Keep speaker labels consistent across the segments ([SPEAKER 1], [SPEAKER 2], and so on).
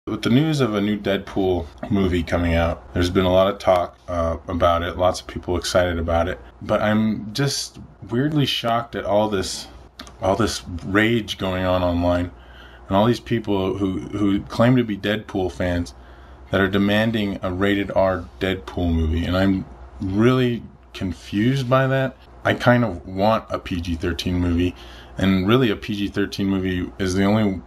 [SPEAKER 1] With the news of a new Deadpool movie coming out, there's been a lot of talk about it, lots of people excited about it, but I'm just weirdly shocked at all this rage going on online, and all these people who claim to be Deadpool fans that are demanding a rated R Deadpool movie, and I'm really confused by that. I kind of want a PG-13 movie, and really a PG-13 movie is the only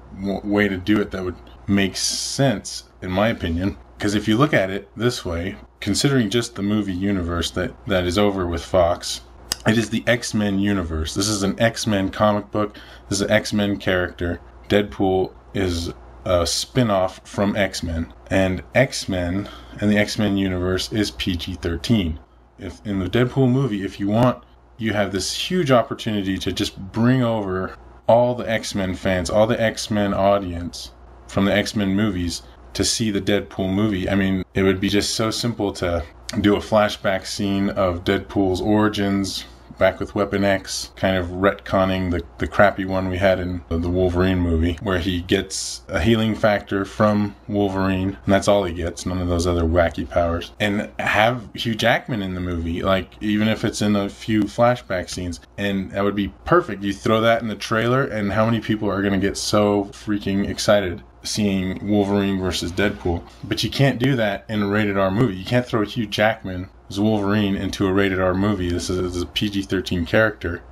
[SPEAKER 1] way to do it that would make sense, in my opinion. Because if you look at it this way, considering just the movie universe that is over with Fox, it is the X-Men universe. This is an X-Men comic book. This is an X-Men character. Deadpool is a spin-off from X-Men. And X-Men and the X-Men universe is PG-13. If in the Deadpool movie, if you want, you have this huge opportunity to just bring over all the X-Men fans, all the X-Men audience from the X-Men movies to see the Deadpool movie. I mean, it would be just so simple to do a flashback scene of Deadpool's origins back with Weapon X, kind of retconning the crappy one we had in the Wolverine movie, where he gets a healing factor from Wolverine, and that's all he gets, none of those other wacky powers. And have Hugh Jackman in the movie, like, even if it's in a few flashback scenes, and that would be perfect. You throw that in the trailer, and how many people are going to get so freaking excited seeing Wolverine versus Deadpool? But you can't do that in a rated R movie. You can't throw Hugh Jackman as Wolverine into a rated R movie. This is a PG-13 character.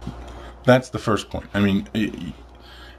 [SPEAKER 1] That's the first point. I mean,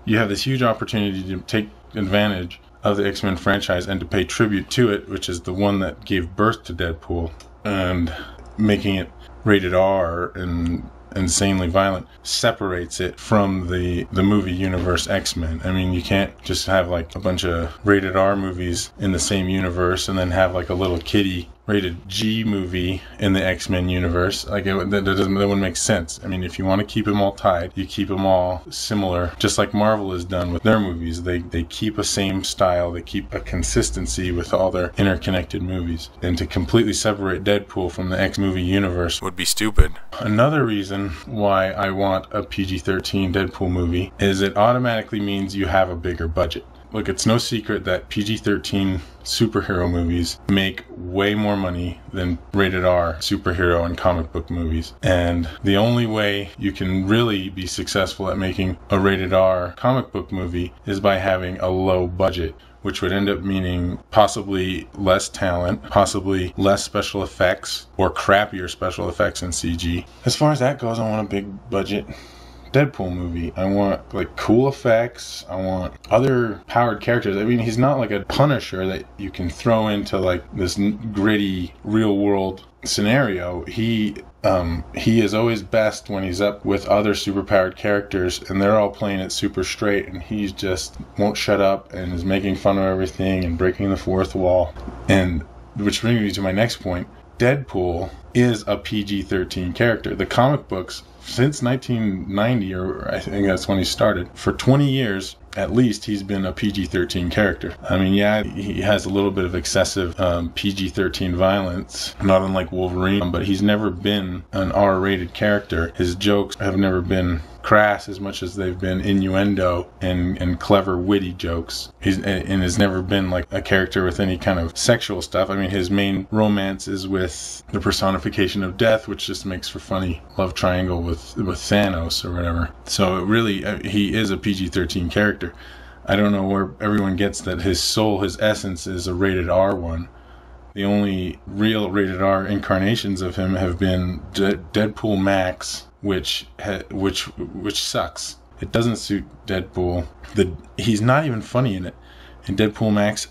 [SPEAKER 1] you have this huge opportunity to take advantage of the X-Men franchise and to pay tribute to it, which is the one that gave birth to Deadpool, and making it rated R and insanely violent separates it from the movie universe X-Men. I mean, you can't just have like a bunch of rated R movies in the same universe and then have like a little kiddie rated G movie in the X-Men universe. Like, that wouldn't make sense. I mean, if you want to keep them all tied, you keep them all similar, just like Marvel has done with their movies. They keep a same style, they keep a consistency with all their interconnected movies. And to completely separate Deadpool from the X-movie universe would be stupid. Another reason why I want a PG-13 Deadpool movie is it automatically means you have a bigger budget. Look, it's no secret that PG-13 superhero movies make way more money than rated R superhero and comic book movies. And the only way you can really be successful at making a rated R comic book movie is by having a low budget, which would end up meaning possibly less talent, possibly less special effects, or crappier special effects in CG. As far as that goes, I want a big budget Deadpool movie. I want like cool effects. I want other powered characters. I mean, he's not like a Punisher that you can throw into like this gritty real world scenario. He is always best when he's up with other superpowered characters and they're all playing it super straight, and he just won't shut up and is making fun of everything and breaking the fourth wall. And which brings me to my next point. Deadpool is a PG-13 character. The comic books, since 1990, or I think that's when he started, for 20 years at least, he's been a PG-13 character. I mean, yeah, he has a little bit of excessive PG-13 violence, not unlike Wolverine, but he's never been an R-rated character. His jokes have never been crass as much as they've been innuendo and clever, witty jokes. And has never been like a character with any kind of sexual stuff. I mean, his main romance is with the personification of death, which just makes for funny love triangle with Thanos or whatever. So really, he is a PG-13 character. I don't know where everyone gets that his soul, his essence is a rated R one. The only real rated R incarnations of him have been Deadpool MAX, which sucks. It doesn't suit Deadpool. He's not even funny in it. In Deadpool MAX,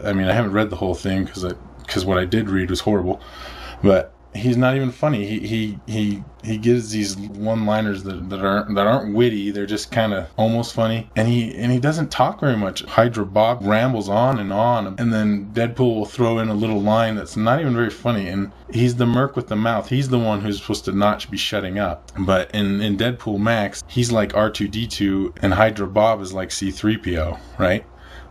[SPEAKER 1] I mean, I haven't read the whole thing because what I did read was horrible, but he's not even funny. He gives these one-liners that aren't witty. They're just kind of almost funny, and he doesn't talk very much. Hydra Bob rambles on, and then Deadpool will throw in a little line that's not even very funny, and he's the merc with the mouth. He's the one who's supposed to not be shutting up. But in Deadpool MAX, he's like R2-D2, and Hydra Bob is like C-3PO, right?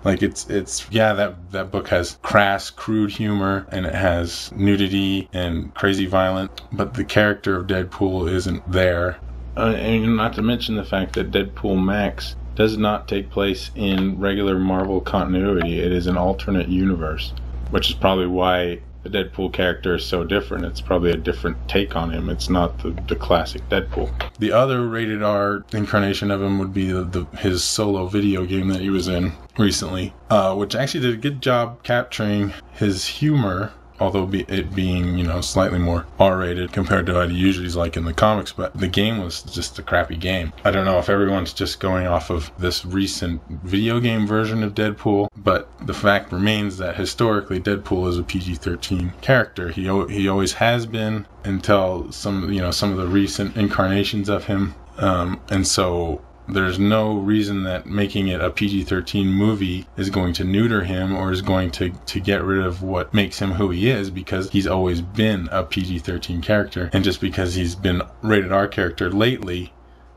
[SPEAKER 1] Like that book has crass, crude humor, and it has nudity and crazy violence, but the character of Deadpool isn't there. And not to mention the fact that Deadpool MAX does not take place in regular Marvel continuity. It is an alternate universe, which is probably why the Deadpool character is so different. It's probably a different take on him. It's not the classic Deadpool. The other rated R incarnation of him would be his solo video game that he was in recently, which actually did a good job capturing his humor, although it being, you know, slightly more R-rated compared to what he usually is like in the comics. But the game was just a crappy game. I don't know if everyone's just going off of this recent video game version of Deadpool, but the fact remains that historically Deadpool is a PG-13 character. He always has been until some of the recent incarnations of him, and so there's no reason that making it a PG-13 movie is going to neuter him or is going to get rid of what makes him who he is, because he's always been a PG-13 character. And just because he's been rated R character lately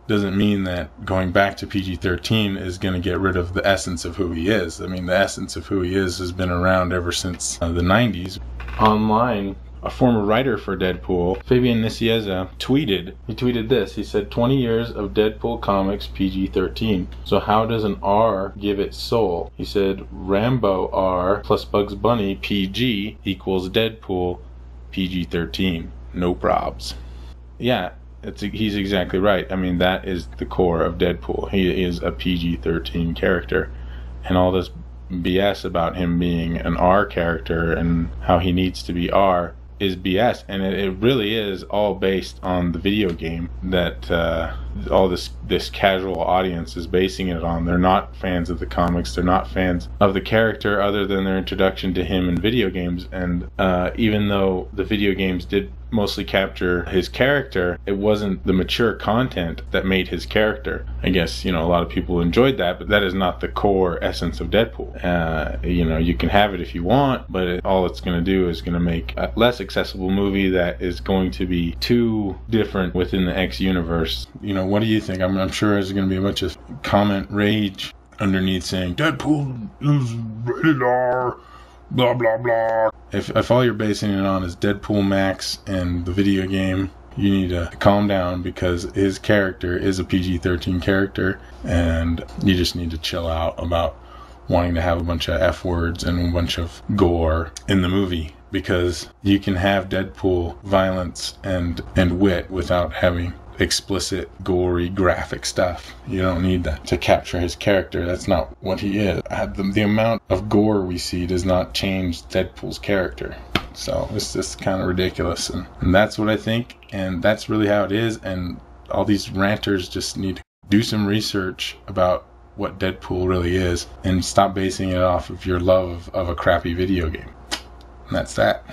[SPEAKER 1] doesn't mean that going back to PG-13 is going to get rid of the essence of who he is. I mean, the essence of who he is has been around ever since the 90s. Online, a former writer for Deadpool, Fabian Nicieza, tweeted this. He said, 20 years of Deadpool comics PG-13. So how does an R give it soul? He said, Rambo R plus Bugs Bunny PG equals Deadpool PG-13. No probs. Yeah, he's exactly right. I mean, that is the core of Deadpool. He is a PG-13 character. And all this BS about him being an R character and how he needs to be R is BS, and it really is all based on the video game that all this casual audience is basing it on. They're not fans of the comics, they're not fans of the character other than their introduction to him in video games. And even though the video games did mostly capture his character, it wasn't the mature content that made his character. I guess, you know, a lot of people enjoyed that, but that is not the core essence of Deadpool. You know, you can have it if you want, but all it's going to do is going to make a less accessible movie that is going to be too different within the X universe. You know, what do you think? I'm sure there's going to be a bunch of comment rage underneath saying Deadpool is rated R, blah blah blah. If all you're basing it on is Deadpool MAX and the video game, you need to calm down, because his character is a PG-13 character, and you just need to chill out about wanting to have a bunch of F words and a bunch of gore in the movie, because you can have Deadpool violence and wit without having explicit, gory, graphic stuff. You don't need that to capture his character. That's not what he is. The amount of gore we see does not change Deadpool's character. So it's just kind of ridiculous, and that's what I think, and that's really how it is. And all these ranters just need to do some research about what Deadpool really is and stop basing it off of your love of a crappy video game. And that's that.